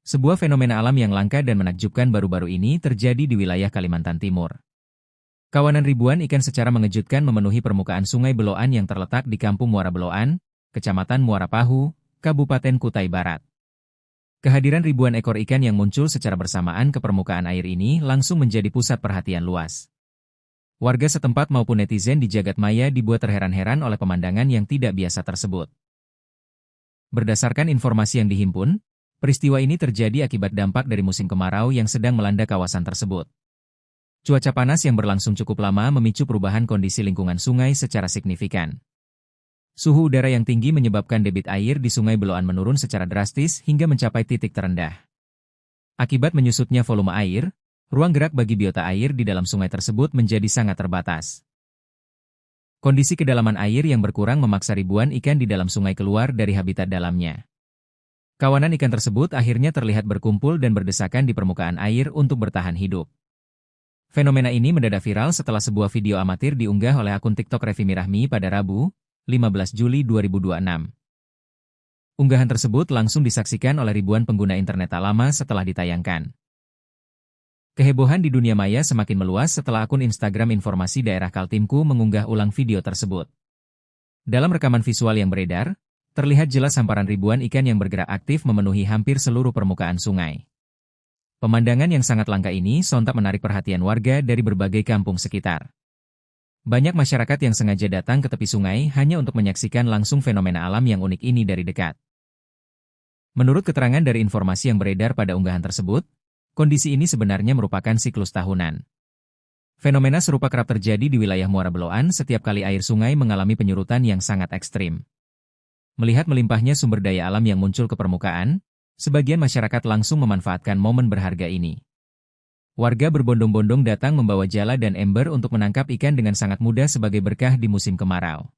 Sebuah fenomena alam yang langka dan menakjubkan baru-baru ini terjadi di wilayah Kalimantan Timur. Kawanan ribuan ikan secara mengejutkan memenuhi permukaan Sungai Beloan yang terletak di Kampung Muara Beloan, Kecamatan Muara Pahu, Kabupaten Kutai Barat. Kehadiran ribuan ekor ikan yang muncul secara bersamaan ke permukaan air ini langsung menjadi pusat perhatian luas. Warga setempat maupun netizen di jagat maya dibuat terheran-heran oleh pemandangan yang tidak biasa tersebut. Berdasarkan informasi yang dihimpun, peristiwa ini terjadi akibat dampak dari musim kemarau yang sedang melanda kawasan tersebut. Cuaca panas yang berlangsung cukup lama memicu perubahan kondisi lingkungan sungai secara signifikan. Suhu udara yang tinggi menyebabkan debit air di Sungai Beloan menurun secara drastis hingga mencapai titik terendah. Akibat menyusutnya volume air, ruang gerak bagi biota air di dalam sungai tersebut menjadi sangat terbatas. Kondisi kedalaman air yang berkurang memaksa ribuan ikan di dalam sungai keluar dari habitat dalamnya. Kawanan ikan tersebut akhirnya terlihat berkumpul dan berdesakan di permukaan air untuk bertahan hidup. Fenomena ini mendadak viral setelah sebuah video amatir diunggah oleh akun TikTok Revi Mirahmi pada Rabu, 15 Juli 2026. Unggahan tersebut langsung disaksikan oleh ribuan pengguna internet tak lama setelah ditayangkan. Kehebohan di dunia maya semakin meluas setelah akun Instagram Informasi Daerah Kaltimku mengunggah ulang video tersebut. Dalam rekaman visual yang beredar, terlihat jelas hamparan ribuan ikan yang bergerak aktif memenuhi hampir seluruh permukaan sungai. Pemandangan yang sangat langka ini sontak menarik perhatian warga dari berbagai kampung sekitar. Banyak masyarakat yang sengaja datang ke tepi sungai hanya untuk menyaksikan langsung fenomena alam yang unik ini dari dekat. Menurut keterangan dari informasi yang beredar pada unggahan tersebut, kondisi ini sebenarnya merupakan siklus tahunan. Fenomena serupa kerap terjadi di wilayah Muara Beloan setiap kali air sungai mengalami penyurutan yang sangat ekstrim. Melihat melimpahnya sumber daya alam yang muncul ke permukaan, sebagian masyarakat langsung memanfaatkan momen berharga ini. Warga berbondong-bondong datang membawa jala dan ember untuk menangkap ikan dengan sangat mudah sebagai berkah di musim kemarau.